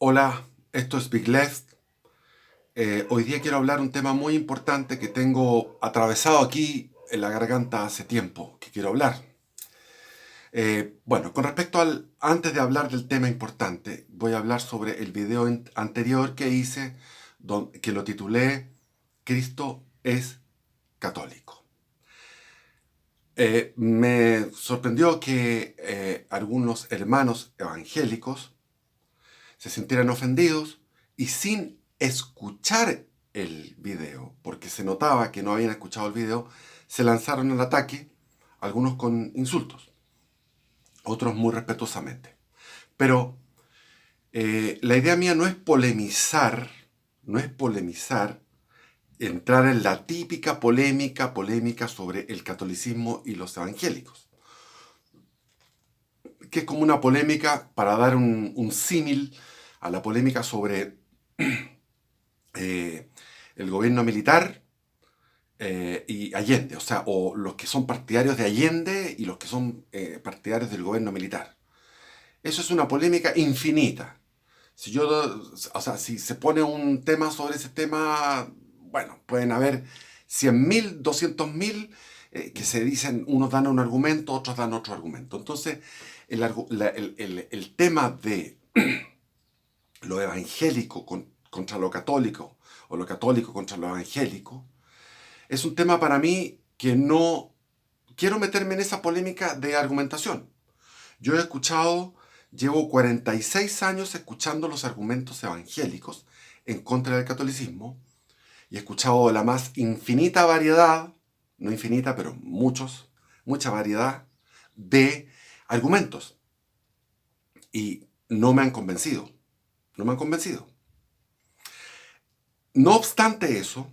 Hola, esto es Big Left. Hoy día quiero hablar un tema muy importante que tengo atravesado aquí en la garganta hace tiempo, que quiero hablar. Bueno, con respecto antes de hablar del tema importante, voy a hablar sobre el video anterior que hice, que lo titulé Cristo es católico. Me sorprendió que algunos hermanos evangélicos se sintieran ofendidos y sin escuchar el video, porque se notaba que no habían escuchado el video, se lanzaron al ataque, algunos con insultos, otros muy respetuosamente. Pero la idea mía no es polemizar, no es polemizar, entrar en la típica polémica sobre el catolicismo y los evangélicos, que es como una polémica, para dar un símil a la polémica sobre eh, el gobierno militar y Allende, o sea, o los que son partidarios de Allende y los que son partidarios del gobierno militar. Eso es una polémica infinita. Si yo, o sea, si se pone un tema sobre ese tema, bueno, pueden haber 100.000, 200.000 que se dicen, unos dan un argumento, otros dan otro argumento. Entonces, el tema de lo evangélico contra lo católico, o lo católico contra lo evangélico, es un tema para mí que no quiero meterme en esa polémica de argumentación. Yo he escuchado, llevo 46 años escuchando los argumentos evangélicos en contra del catolicismo y he escuchado la más infinita variedad, no infinita, pero mucha variedad de argumentos y no me han convencido, no me han convencido. No obstante eso,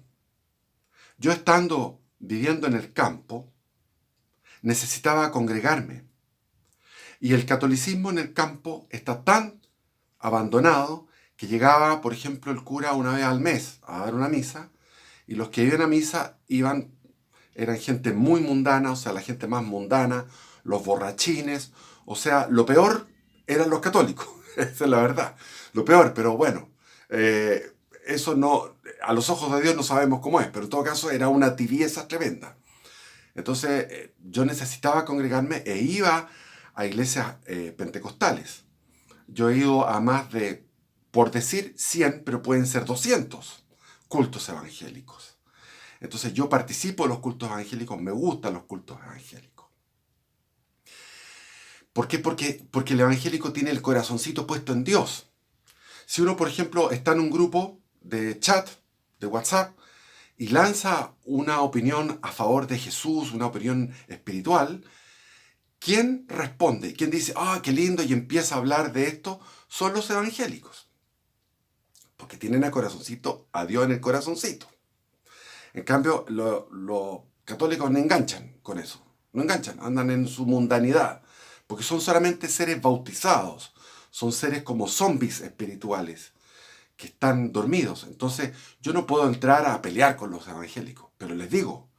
yo estando viviendo en el campo, necesitaba congregarme. Y el catolicismo en el campo está tan abandonado que llegaba, por ejemplo, el cura una vez al mes a dar una misa, y los que iban a misa eran gente muy mundana, o sea, la gente más mundana, los borrachines, o sea, lo peor eran los católicos, esa es la verdad. Lo peor, pero bueno, eso no, a los ojos de Dios no sabemos cómo es, pero en todo caso era una tibieza tremenda. Entonces yo necesitaba congregarme e iba a iglesias pentecostales. Yo he ido a más de, por decir 100, pero pueden ser 200 cultos evangélicos. Entonces yo participo de los cultos evangélicos, me gustan los cultos evangélicos. ¿Por qué? Porque el evangélico tiene el corazoncito puesto en Dios. Si uno, por ejemplo, está en un grupo de chat, de WhatsApp, y lanza una opinión a favor de Jesús, una opinión espiritual, ¿quién responde? ¿Quién dice, qué lindo, y empieza a hablar de esto? Son los evangélicos. Porque tienen el corazoncito, a Dios en el corazoncito. En cambio, los católicos no enganchan con eso. No enganchan, andan en su mundanidad. Porque son solamente seres bautizados. Son seres como zombies espirituales que están dormidos. Entonces, yo no puedo entrar a pelear con los evangélicos. Pero les digo,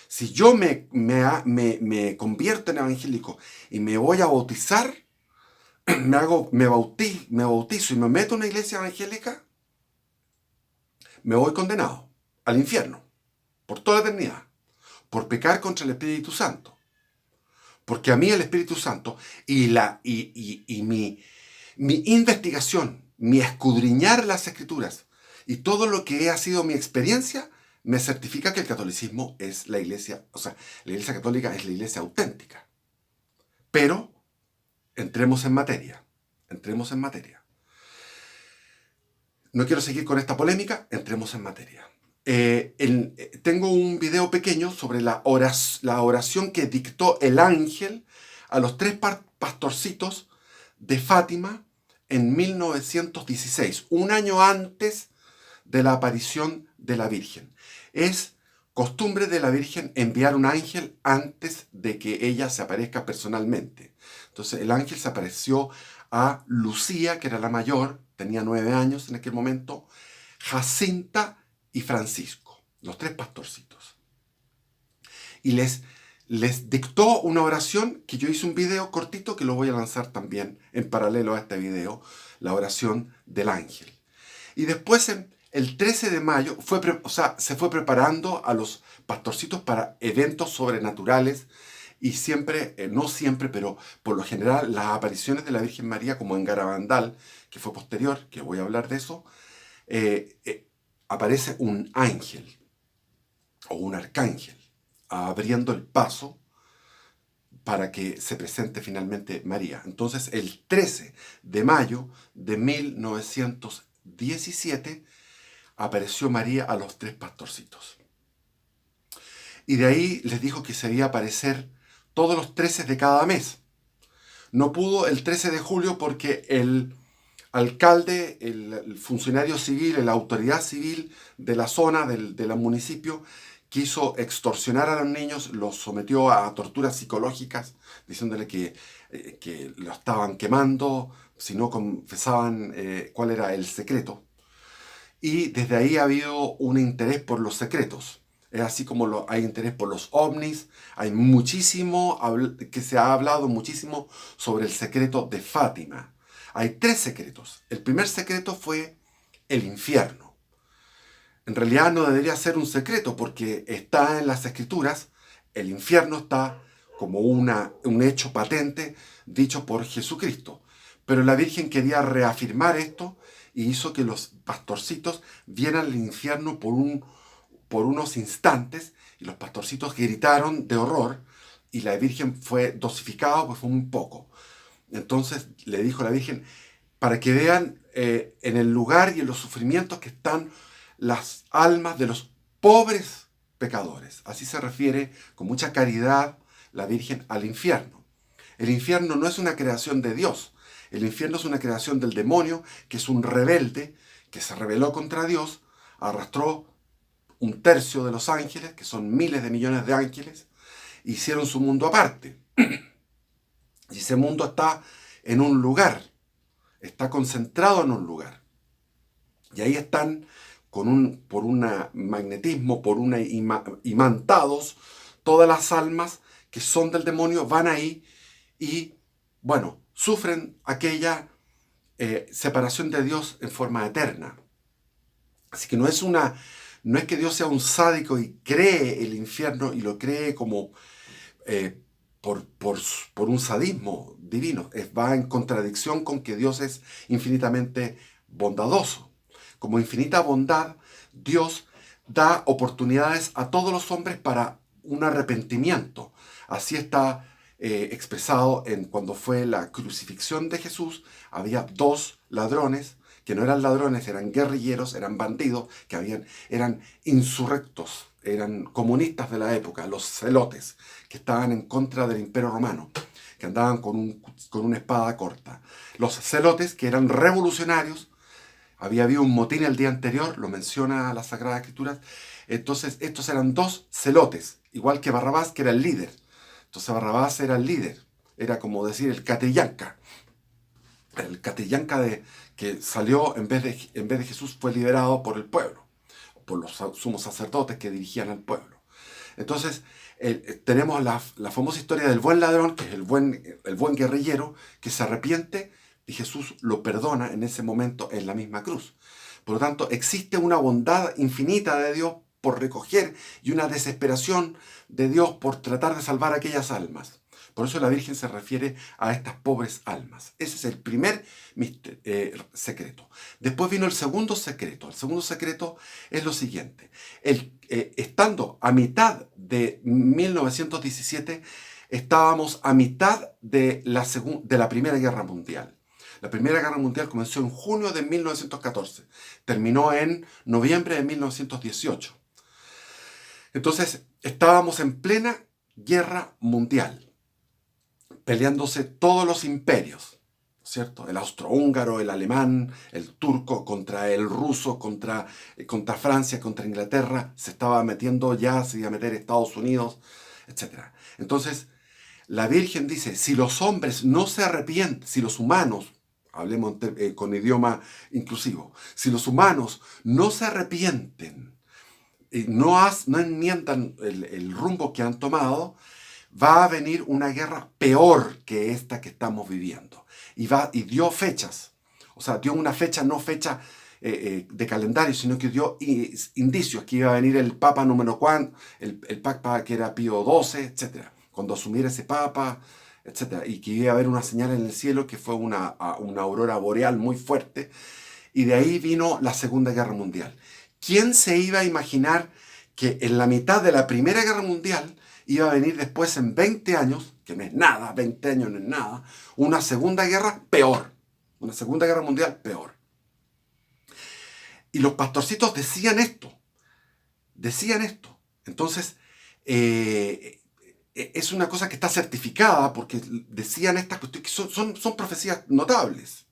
si yo me convierto en evangélico y me voy a bautizar, me bautizo y me meto en una iglesia evangélica, me voy condenado al infierno por toda la eternidad, por pecar contra el Espíritu Santo. Porque a mí el Espíritu Santo y mi investigación, mi escudriñar las Escrituras y todo lo que ha sido mi experiencia, me certifica que el catolicismo es la iglesia, o sea, la iglesia católica es la iglesia auténtica. Pero entremos en materia, entremos en materia. No quiero seguir con esta polémica, entremos en materia. Tengo un video pequeño sobre la oración que dictó el ángel a los tres pastorcitos de Fátima en 1916, un año antes de la aparición de la Virgen. Es costumbre de la Virgen enviar un ángel antes de que ella se aparezca personalmente. Entonces el ángel se apareció a Lucía, que era la mayor, tenía 9 años en aquel momento, Jacinta y Francisco, los tres pastorcitos. Y les dictó una oración que yo hice un video cortito que lo voy a lanzar también en paralelo a este video. la oración del ángel. Y después, el 13 de mayo, se fue preparando a los pastorcitos para eventos sobrenaturales y siempre, no siempre, pero por lo general, las apariciones de la Virgen María, como en Garabandal, que fue posterior, que voy a hablar de eso, aparece un ángel o un arcángel abriendo el paso para que se presente finalmente María. Entonces, el 13 de mayo de 1917 apareció María a los 3 pastorcitos. Y de ahí les dijo que se iba a aparecer todos los 13 de cada mes. No pudo el 13 de julio porque el alcalde, el funcionario civil, la autoridad civil de la zona, del municipio, quiso extorsionar a los niños, los sometió a torturas psicológicas, diciéndole que lo estaban quemando si no confesaban cuál era el secreto. Y desde ahí ha habido un interés por los secretos. Es así como hay interés por los ovnis. Hay muchísimo que se ha hablado muchísimo sobre el secreto de Fátima. Hay 3 secretos. El primer secreto fue el infierno. En realidad no debería ser un secreto porque está en las escrituras. El infierno está como un hecho patente dicho por Jesucristo. Pero la Virgen quería reafirmar esto y hizo que los pastorcitos vieran el infierno por unos instantes, y los pastorcitos gritaron de horror, y la Virgen fue dosificada, pues fue muy poco. Entonces le dijo a la Virgen, para que vean en el lugar y en los sufrimientos que están las almas de los pobres pecadores. Así se refiere con mucha caridad la Virgen al infierno. El infierno no es una creación de Dios. El infierno es una creación del demonio, que es un rebelde, que se rebeló contra Dios, arrastró 1/3 de los ángeles, que son miles de millones de ángeles, hicieron su mundo aparte. Y ese mundo está en un lugar, está concentrado en un lugar. Y ahí están por un magnetismo, imantados, todas las almas que son del demonio van ahí y, bueno, sufren aquella separación de Dios en forma eterna. Así que no es que Dios sea un sádico y cree el infierno y lo cree como por un sadismo divino. Va en contradicción con que Dios es infinitamente bondadoso. Como infinita bondad, Dios da oportunidades a todos los hombres para un arrepentimiento. Así está expresado cuando fue la crucifixión de Jesús. Había 2 ladrones, que no eran ladrones, eran guerrilleros, eran bandidos, eran insurrectos, eran comunistas de la época, los celotes, que estaban en contra del Imperio Romano, que andaban con una espada corta. Los celotes, que eran revolucionarios, había habido un motín el día anterior, lo menciona la Sagrada Escritura. Entonces, estos eran 2 celotes, igual que Barrabás, que era el líder. Entonces, Barrabás era el líder, era como decir el Catrillanca. El Catrillanca que salió en vez de Jesús fue liberado por el pueblo, por los sumos sacerdotes que dirigían al pueblo. Entonces, tenemos la famosa historia del buen ladrón, que es el buen guerrillero, que se arrepiente y Jesús lo perdona en ese momento en la misma cruz. Por lo tanto, existe una bondad infinita de Dios por recoger y una desesperación de Dios por tratar de salvar aquellas almas. Por eso la Virgen se refiere a estas pobres almas. Ese es el primer secreto. Después vino el segundo secreto. El segundo secreto es lo siguiente. Estando a mitad de 1917, estábamos a mitad de la Primera Guerra Mundial. La Primera Guerra Mundial comenzó en junio de 1914. Terminó en noviembre de 1918. Entonces, estábamos en plena guerra mundial, peleándose todos los imperios, ¿cierto? El austrohúngaro, el alemán, el turco contra el ruso, contra Francia, contra Inglaterra. Se estaba metiendo ya, se iba a meter Estados Unidos, etc. Entonces, la Virgen dice, si los hombres no se arrepienten, si los humanos, hablemos con idioma inclusivo, si los humanos no se arrepienten, no enmiendan el rumbo que han tomado, va a venir una guerra peor que esta que estamos viviendo. Y dio fechas. O sea, dio una fecha, no fecha de calendario, sino que dio indicios que iba a venir el Papa número cuánto, el Papa que era Pío XII, etc. Cuando asumiera ese Papa, etc. Y que iba a haber una señal en el cielo que fue una aurora boreal muy fuerte. Y de ahí vino la Segunda Guerra Mundial. ¿Quién se iba a imaginar que en la mitad de la Primera Guerra Mundial iba a venir después en 20 años, que no es nada, 20 años no es nada, una Segunda Guerra peor? Una Segunda Guerra Mundial peor. Y los pastorcitos decían esto. Entonces, es una cosa que está certificada porque decían estas cuestiones que son profecías notables.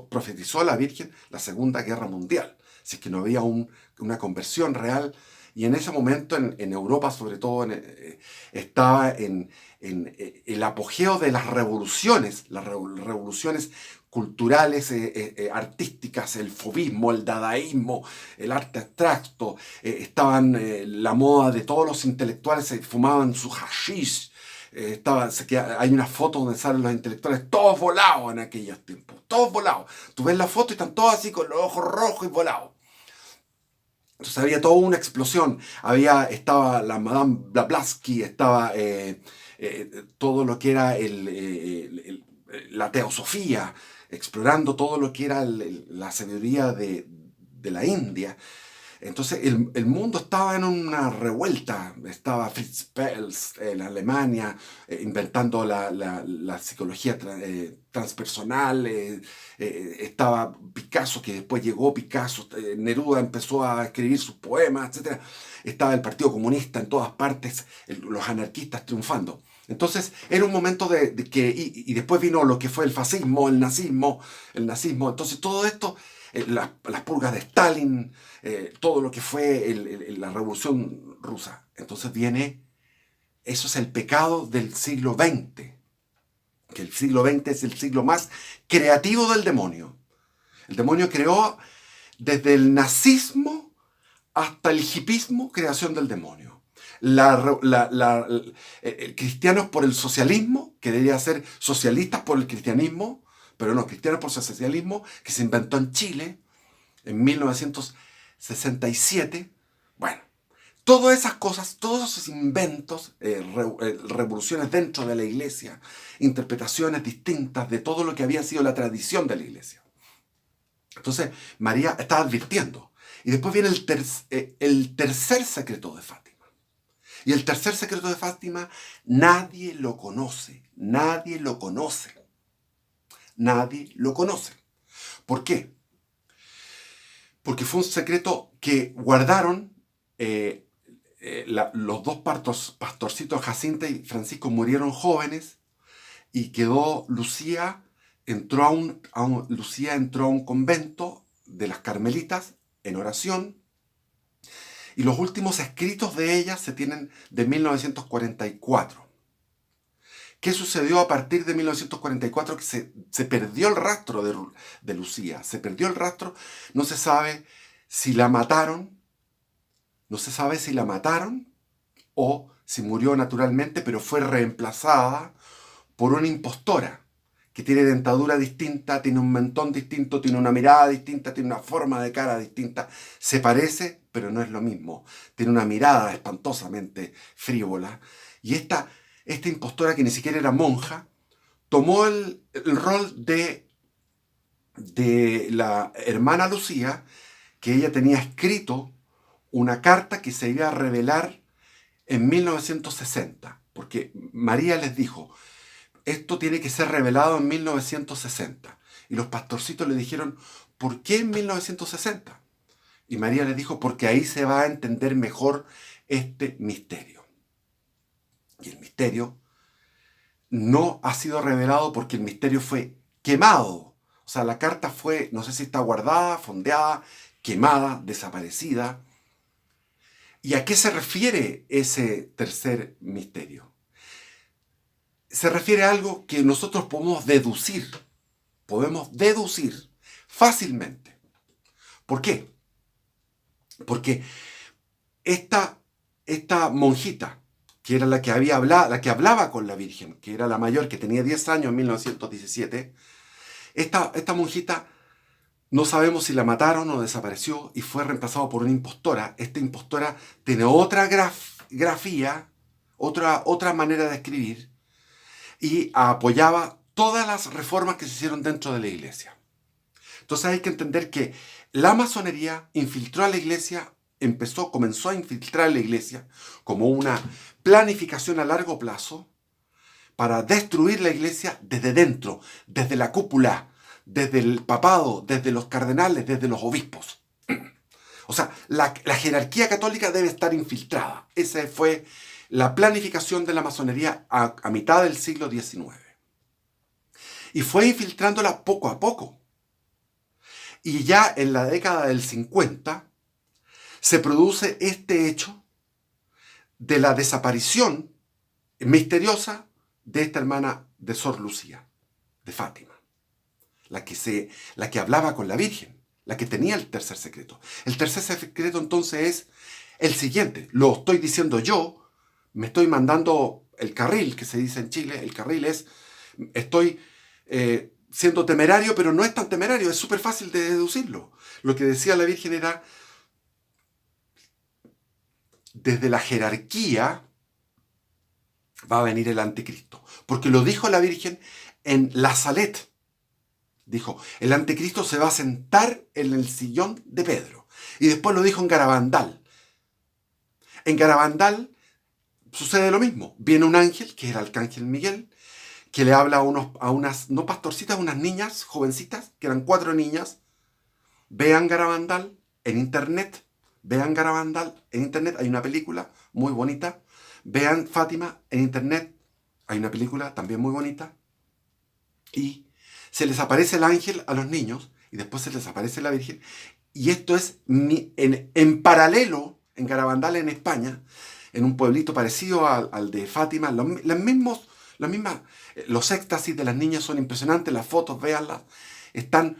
Profetizó a la Virgen la Segunda Guerra Mundial, si es que no había una conversión real. Y en ese momento en Europa, sobre todo, estaba en el apogeo de las revoluciones culturales, artísticas, el fauvismo, el dadaísmo, el arte abstracto. Estaban la moda de todos los intelectuales, se fumaban su hashish. Hay una foto donde salen los intelectuales todos volados en aquellos tiempos, todos volados. Tú ves la foto y están todos así con los ojos rojos y volados. Entonces había toda una explosión. Estaba la Madame Blavatsky, estaba todo lo que era la teosofía, explorando todo lo que era la sabiduría de la India. Entonces el mundo estaba en una revuelta. Estaba Fritz Perls en Alemania inventando la psicología transpersonal. Estaba Picasso, que después llegó Picasso. Neruda empezó a escribir sus poemas, etc. Estaba el Partido Comunista en todas partes, los anarquistas triunfando. Entonces era un momento y después vino lo que fue el fascismo, el nazismo. Entonces todo esto, las purgas de Stalin, todo lo que fue la Revolución Rusa. Entonces eso es el pecado del siglo XX, que el siglo XX es el siglo más creativo del demonio. El demonio creó desde el nazismo hasta el hipismo, creación del demonio. Cristianos por el socialismo, que debería ser socialistas por el cristianismo, pero no, cristianos por el socialismo, que se inventó en Chile en 1967. Bueno, todas esas cosas, todos esos inventos, revoluciones dentro de la iglesia, interpretaciones distintas de todo lo que había sido la tradición de la iglesia. Entonces, María está advirtiendo. Y después viene el tercer secreto de Fátima. Y el tercer secreto de Fátima, nadie lo conoce. ¿Por qué? Porque fue un secreto que guardaron los dos pastorcitos, Jacinta y Francisco, murieron jóvenes, y quedó Lucía. Lucía entró a un convento de las Carmelitas en oración. Y los últimos escritos de ella se tienen de 1944. ¿Qué sucedió a partir de 1944? Que se perdió el rastro de Lucía. Se perdió el rastro. No se sabe si la mataron. O si murió naturalmente, pero fue reemplazada por una impostora que tiene dentadura distinta, tiene un mentón distinto, tiene una mirada distinta, tiene una forma de cara distinta. Se parece, pero no es lo mismo. Tiene una mirada espantosamente frívola. Y esta impostora, que ni siquiera era monja, tomó el rol de la hermana Lucía, que ella tenía escrito una carta que se iba a revelar en 1960. Porque María les dijo: esto tiene que ser revelado en 1960. Y los pastorcitos le dijeron: ¿por qué en 1960? Y María les dijo: porque ahí se va a entender mejor este misterio. Y el misterio no ha sido revelado porque el misterio fue quemado. O sea, la carta fue, no sé si está guardada, fondeada, quemada, desaparecida. ¿Y a qué se refiere ese tercer misterio? Se refiere a algo que nosotros podemos deducir fácilmente. ¿Por qué? Porque esta monjita, que era la que hablaba con la Virgen, que era la mayor, que tenía 10 años en 1917, Esta monjita no sabemos si la mataron o desapareció y fue reemplazada por una impostora. Esta impostora tiene otra grafía, otra manera de escribir y apoyaba todas las reformas que se hicieron dentro de la iglesia. Entonces hay que entender que la masonería infiltró a la iglesia, comenzó a infiltrar a la iglesia como una planificación a largo plazo para destruir la iglesia desde dentro, desde la cúpula, desde el papado, desde los cardenales, desde los obispos. O sea, la jerarquía católica debe estar infiltrada. Esa fue la planificación de la masonería a mitad del siglo XIX. Y fue infiltrándola poco a poco. Y ya en la década del 50 se produce este hecho de la desaparición misteriosa de esta hermana de Sor Lucía, de Fátima, la que hablaba con la Virgen, la que tenía el tercer secreto. El tercer secreto entonces es el siguiente, lo estoy diciendo yo, me estoy mandando el carril, que se dice en Chile, el carril es, estoy siendo temerario, pero no es tan temerario, es súper fácil de deducirlo. Lo que decía la Virgen era, desde la jerarquía va a venir el anticristo. Porque lo dijo la Virgen en la Salet. Dijo, el anticristo se va a sentar en el sillón de Pedro. Y después lo dijo en Garabandal. En Garabandal sucede lo mismo. Viene un ángel, que es el arcángel Miguel, que le habla a unas, no pastorcitas, unas niñas jovencitas, que eran 4 niñas. Vean Garabandal en internet. Vean Garabandal en internet. Hay una película muy bonita. Vean Fátima en internet. Hay una película también muy bonita. Y se les aparece el ángel a los niños. Y después se les aparece la Virgen. Y esto es en paralelo, en Garabandal, en España, en un pueblito parecido al de Fátima. Los éxtasis de las niñas son impresionantes. Las fotos, véanlas. Están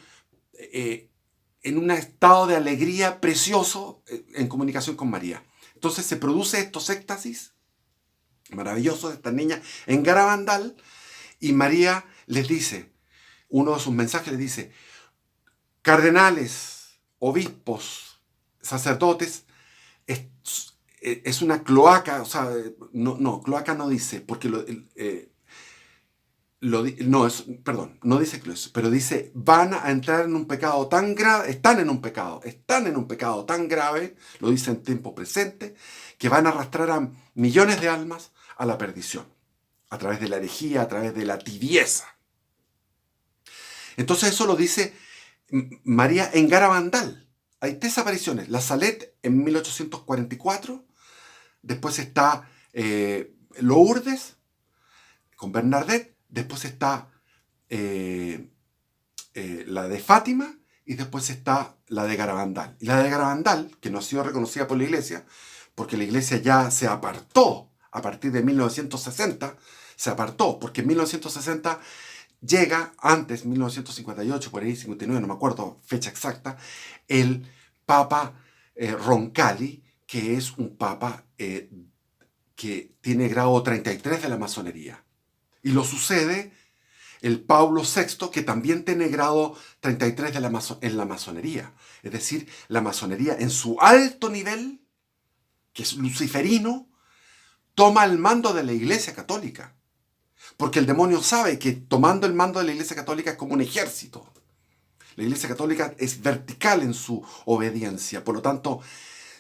en un estado de alegría precioso en comunicación con María. Entonces se produce estos éxtasis maravillosos de estas niñas en Garabandal, y María les dice, uno de sus mensajes les dice, cardenales, obispos, sacerdotes, es una cloaca, o sea, cloaca no dice, porque no dice cloaca, pero dice, van a entrar en un pecado tan grave, están en un pecado tan grave, lo dice en tiempo presente, que van a arrastrar a millones de almas a la perdición, a través de la herejía, a través de la tibieza. Entonces eso lo dice María en Garabandal. Hay 3 apariciones. La Salet en 1844, después está Lourdes con Bernadette, después está la de Fátima y después está la de Garabandal. Y la de Garabandal, que no ha sido reconocida por la Iglesia, porque la Iglesia ya se apartó a partir de 1960, se apartó, porque en 1960 llega, antes, 1958, por ahí, 59, no me acuerdo fecha exacta, el Papa Roncalli, que es un papa que tiene grado 33 de la masonería. Y lo sucede el Pablo VI, que también tiene grado 33 en la masonería. Es decir, la masonería en su alto nivel, que es luciferino, toma el mando de la Iglesia Católica. Porque el demonio sabe que tomando el mando de la Iglesia Católica es como un ejército. La Iglesia Católica es vertical en su obediencia. Por lo tanto,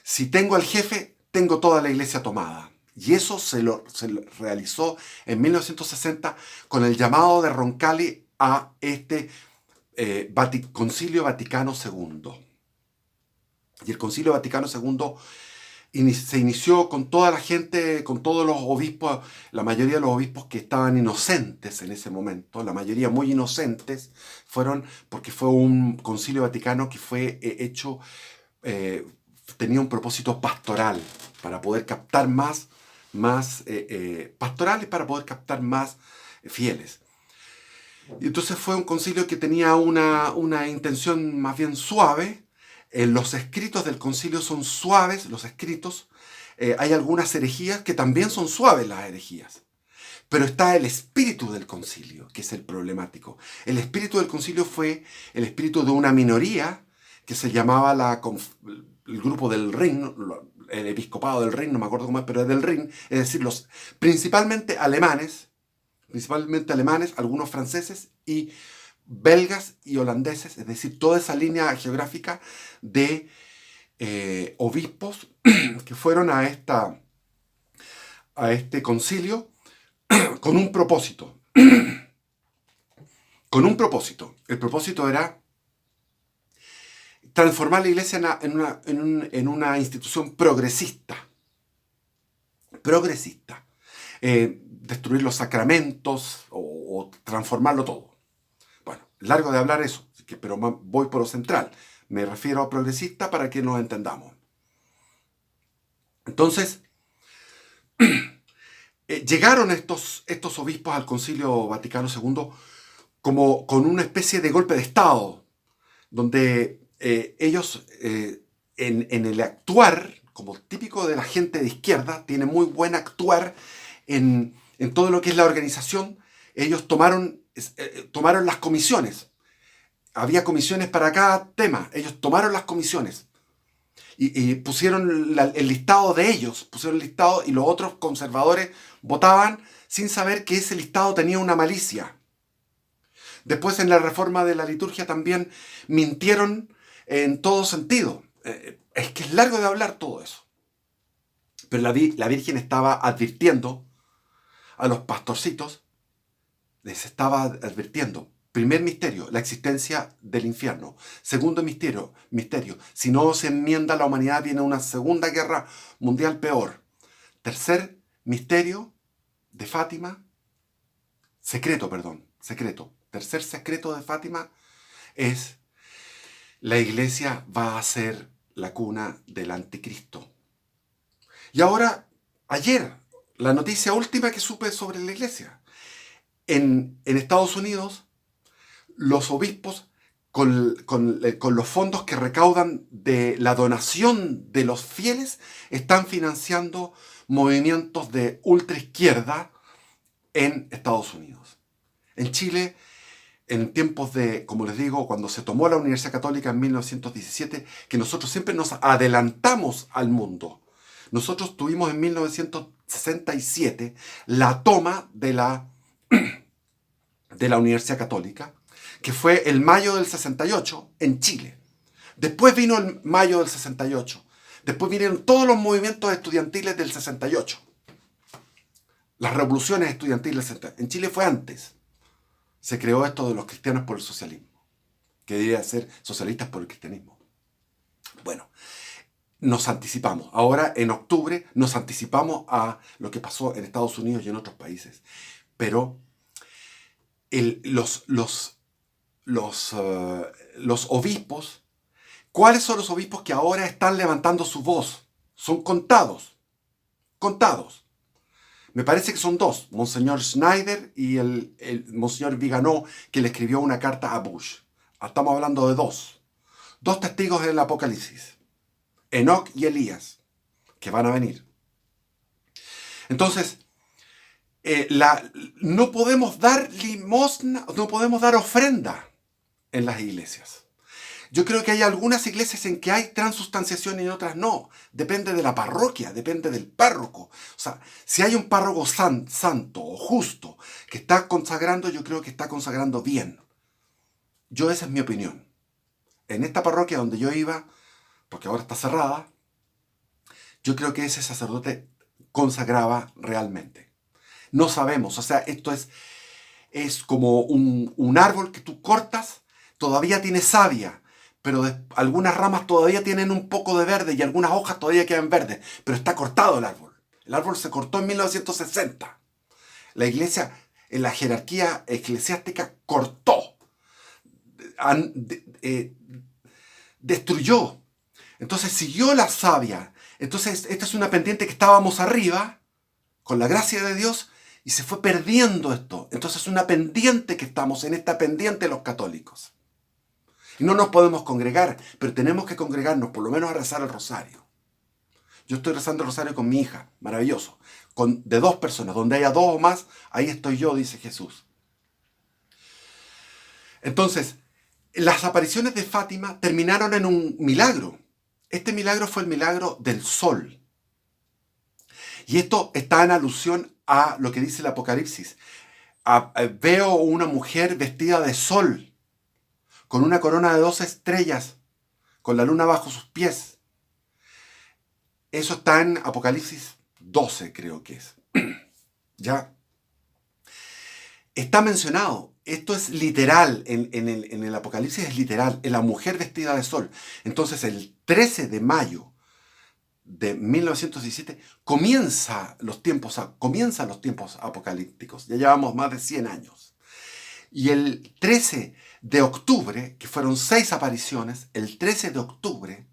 si tengo al jefe, tengo toda la Iglesia tomada. Y eso se lo realizó en 1960 con el llamado de Roncalli a este Concilio Vaticano II. Y el Concilio Vaticano II se inició con toda la gente, con todos los obispos, la mayoría de los obispos que estaban inocentes en ese momento, la mayoría muy inocentes, fueron porque fue un concilio vaticano que fue hecho, tenía un propósito pastoral, para poder captar más pastorales, para poder captar más fieles. Y entonces fue un concilio que tenía una intención más bien suave. Los escritos del concilio son suaves, los escritos. Hay algunas herejías que también son suaves, las herejías. Pero está el espíritu del concilio, que es el problemático. El espíritu del concilio fue el espíritu de una minoría que se llamaba el grupo del Rin, el episcopado del Rin, no me acuerdo cómo es, pero es del Rin, es decir, principalmente alemanes, algunos franceses y belgas y holandeses, es decir, toda esa línea geográfica de obispos que fueron a este concilio con un propósito. Con un propósito. El propósito era transformar la iglesia en una institución progresista. Progresista. Destruir los sacramentos o transformarlo todo. Bueno, largo de hablar eso, pero voy por lo central. Me refiero a progresista para que nos entendamos. Entonces, llegaron estos obispos al Concilio Vaticano II como con una especie de golpe de Estado, donde ellos en el actuar, como típico de la gente de izquierda, tiene muy buen actuar en todo lo que es la organización. Ellos tomaron las comisiones. Había comisiones para cada tema. Ellos tomaron las comisiones y pusieron el listado de ellos, pusieron el listado y los otros conservadores votaban sin saber que ese listado tenía una malicia. Después en la reforma de la liturgia también mintieron en todo sentido. Es que es largo de hablar todo eso. Pero la Virgen estaba advirtiendo a los pastorcitos, les estaba advirtiendo. Primer misterio, la existencia del infierno. Segundo misterio, si no se enmienda la humanidad viene una segunda guerra mundial peor. Tercer misterio de Fátima, secreto. Tercer secreto de Fátima es la iglesia va a ser la cuna del anticristo. Y ahora, ayer, la noticia última que supe sobre la iglesia. En Estados Unidos, los obispos, con los fondos que recaudan de la donación de los fieles, están financiando movimientos de ultraizquierda en Estados Unidos. En Chile, en tiempos de, como les digo, cuando se tomó la Universidad Católica en 1917, que nosotros siempre nos adelantamos al mundo. Nosotros tuvimos en 1967 la toma de la Universidad Católica, que fue el mayo del 68 en Chile. Después vino el mayo del 68. Después vinieron todos los movimientos estudiantiles del 68. Las revoluciones estudiantiles del 68. En Chile fue antes. Se creó esto de los cristianos por el socialismo, que debería ser socialistas por el cristianismo. Bueno, nos anticipamos. Ahora, en octubre, nos anticipamos a lo que pasó en Estados Unidos y en otros países. Pero los obispos, ¿cuáles son los obispos que ahora están levantando su voz? Son contados. Me parece que son dos, Monseñor Schneider y el Monseñor Viganó, que le escribió una carta a Bush. Estamos hablando de dos testigos del Apocalipsis, Enoc y Elías, que van a venir. Entonces, no podemos dar limosna, no podemos dar ofrenda en las iglesias. Yo creo que hay algunas iglesias en que hay transustanciación y en otras no. Depende de la parroquia, depende del párroco. O sea, si hay un párroco santo o justo que está consagrando, yo creo que está consagrando bien. Esa es mi opinión. En esta parroquia donde yo iba, porque ahora está cerrada, yo creo que ese sacerdote consagraba realmente. No sabemos, o sea, esto es como un árbol que tú cortas, todavía tiene savia, pero algunas ramas todavía tienen un poco de verde y algunas hojas todavía quedan verdes, pero está cortado el árbol. El árbol se cortó en 1960. La iglesia, en la jerarquía eclesiástica, cortó, destruyó. Entonces siguió la savia. Entonces esta es una pendiente que estábamos arriba, con la gracia de Dios, y se fue perdiendo esto. Entonces es una pendiente que estamos, en esta pendiente los católicos. Y no nos podemos congregar, pero tenemos que congregarnos, por lo menos a rezar el rosario. Yo estoy rezando el rosario con mi hija, maravilloso. De dos personas, donde haya dos o más, ahí estoy yo, dice Jesús. Entonces, las apariciones de Fátima terminaron en un milagro. Este milagro fue el milagro del sol. Y esto está en alusión a lo que dice el Apocalipsis. Veo una mujer vestida de sol, con una corona de 12 estrellas, con la luna bajo sus pies. Eso está en Apocalipsis 12, creo que es. ¿Ya? Está mencionado. Esto es literal. En el Apocalipsis es literal. En la mujer vestida de sol. Entonces, el 13 de mayo de 1917 comienzan los tiempos apocalípticos. Ya llevamos más de 100 años. Y el 13 de octubre, que fueron 6 apariciones, el 13 de octubre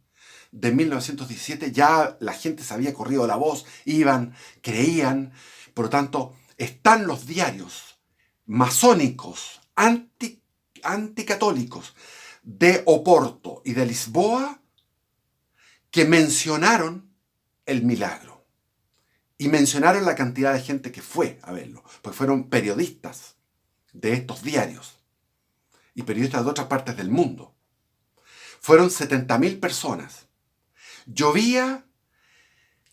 de 1917 ya la gente se había corrido la voz, iban, creían. Por lo tanto, están los diarios masónicos, anticatólicos de Oporto y de Lisboa que mencionaron el milagro y mencionaron la cantidad de gente que fue a verlo, porque fueron periodistas de estos diarios y periodistas de otras partes del mundo. Fueron 70.000 personas. Llovía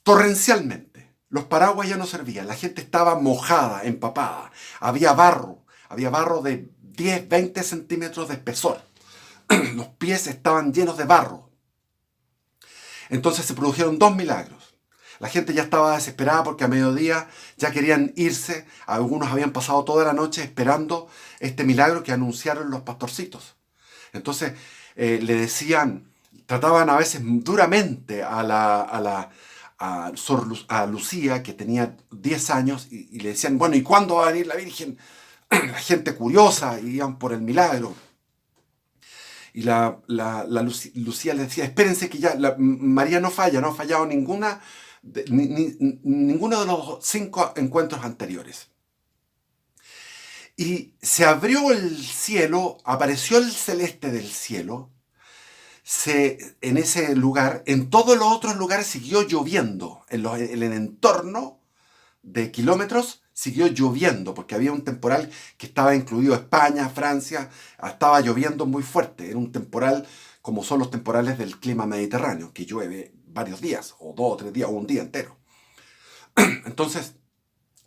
torrencialmente. Los paraguas ya no servían. La gente estaba mojada, empapada. Había barro de 10, 20 centímetros de espesor. Los pies estaban llenos de barro. Entonces se produjeron 2 milagros. La gente ya estaba desesperada porque a mediodía ya querían irse. Algunos habían pasado toda la noche esperando este milagro que anunciaron los pastorcitos. Entonces le decían, trataban a veces duramente a Lucía, que tenía 10 años, y le decían, bueno, ¿y cuándo va a venir la Virgen? La gente curiosa, iban por el milagro. Y Lucía le decía, espérense que ya, María no falla, no ha fallado ninguno de los 5 encuentros anteriores. Y se abrió el cielo, apareció el celeste del cielo, en ese lugar. En todos los otros lugares siguió lloviendo. En el entorno de kilómetros siguió lloviendo, porque había un temporal que estaba incluido España, Francia, estaba lloviendo muy fuerte. Era un temporal como son los temporales del clima mediterráneo, que llueve varios días, o 2 o 3 días, o un día entero. Entonces,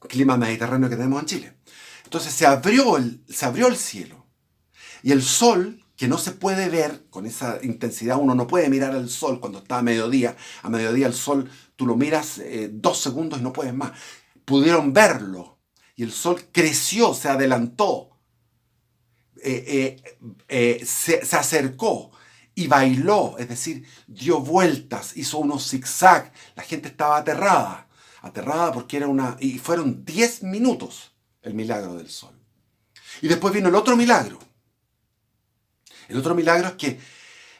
clima mediterráneo que tenemos en Chile. Entonces se abrió el cielo, y el sol, que no se puede ver con esa intensidad, uno no puede mirar al sol cuando está a mediodía. A mediodía el sol, tú lo miras 2 segundos y no puedes más. Pudieron verlo, y el sol creció, se adelantó, se acercó y bailó, es decir, dio vueltas, hizo unos zigzags. La gente estaba aterrada porque y fueron 10 minutos el milagro del sol. Y después vino el otro milagro. El otro milagro es que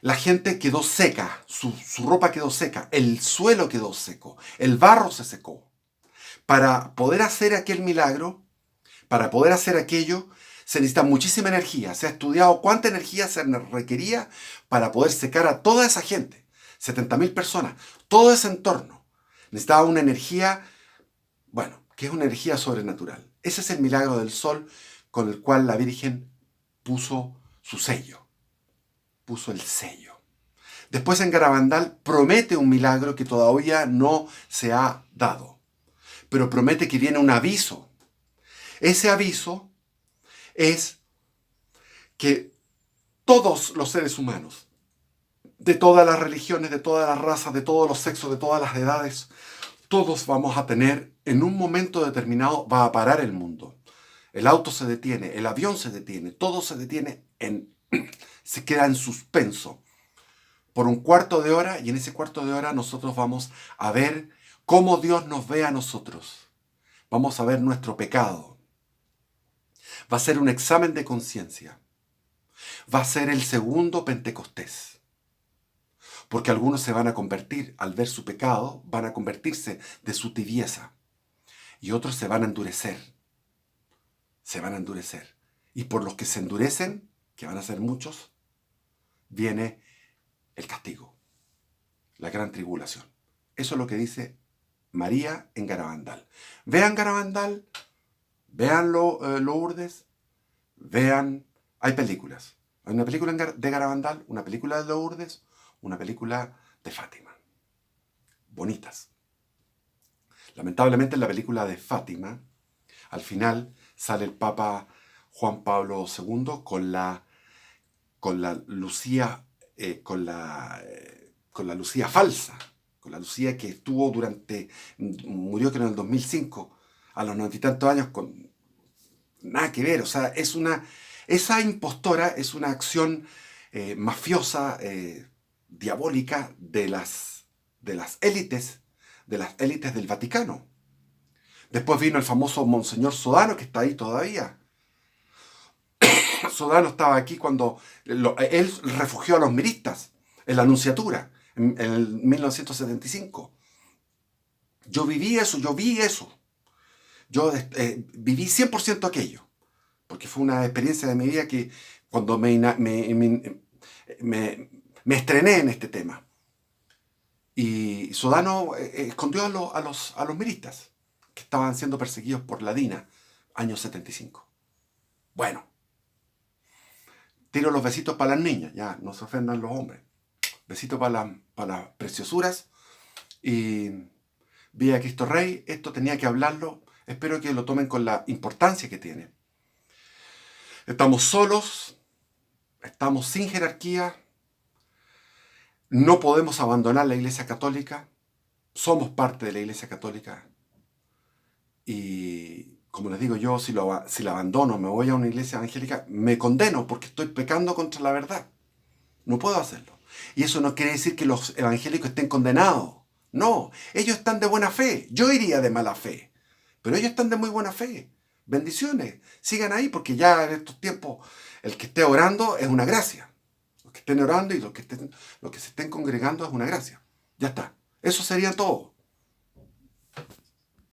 la gente quedó seca, su ropa quedó seca, el suelo quedó seco, el barro se secó. Para poder hacer aquel milagro, para poder hacer aquello, se necesita muchísima energía. Se ha estudiado cuánta energía se requería para poder secar a toda esa gente. 70.000 personas, todo ese entorno. Necesitaba una energía, bueno, que es una energía sobrenatural. Ese es el milagro del sol con el cual la Virgen puso su sello. Puso el sello. Después en Garabandal promete un milagro que todavía no se ha dado, pero promete que viene un aviso. Ese aviso es que todos los seres humanos, de todas las religiones, de todas las razas, de todos los sexos, de todas las edades, todos vamos a tener, en un momento determinado, va a parar el mundo. El auto se detiene, el avión se detiene, todo se detiene, se queda en suspenso por un cuarto de hora, y en ese cuarto de hora nosotros vamos a ver cómo Dios nos ve a nosotros. Vamos a ver nuestro pecado. Va a ser un examen de conciencia. Va a ser el segundo Pentecostés. Porque algunos se van a convertir, al ver su pecado, van a convertirse de su tibieza. Y otros se van a endurecer. Se van a endurecer. Y por los que se endurecen, que van a ser muchos, viene el castigo, la gran tribulación. Eso es lo que dice María en Garabandal. Vean Garabandal, vean Lourdes, vean... Hay películas. Hay una película de Garabandal, una película de Lourdes, una película de Fátima. Bonitas. Lamentablemente en la película de Fátima, al final sale el Papa Juan Pablo II con la Lucía, con la Lucía falsa, con la Lucía que estuvo murió que en el 2005, a los 90 y tantos años, con nada que ver. O sea, esa impostora es una acción mafiosa, diabólica de las élites del Vaticano. Después vino el famoso Monseñor Sodano, que está ahí todavía. Sodano estaba aquí cuando él refugió a los miristas en la Nunciatura, en el 1975. Yo viví eso, yo vi eso. Yo viví 100% aquello, porque fue una experiencia de mi vida que cuando me estrené en este tema. Y Sodano escondió a los miristas, que estaban siendo perseguidos por la DINA, año 75. Bueno, tiro los besitos para las niñas, ya, no se ofendan los hombres. Besitos para las preciosuras. Y vi a Cristo Rey, esto tenía que hablarlo. Espero que lo tomen con la importancia que tiene. Estamos solos, estamos sin jerarquía, no podemos abandonar la Iglesia Católica, somos parte de la Iglesia Católica. Y como les digo yo, si la abandono, me voy a una iglesia evangélica, me condeno porque estoy pecando contra la verdad. No puedo hacerlo. Y eso no quiere decir que los evangélicos estén condenados. No, ellos están de buena fe. Yo iría de mala fe. Pero ellos están de muy buena fe. Bendiciones. Sigan ahí porque ya en estos tiempos el que esté orando es una gracia. Los que estén orando y los que se estén congregando es una gracia. Ya está. Eso sería todo.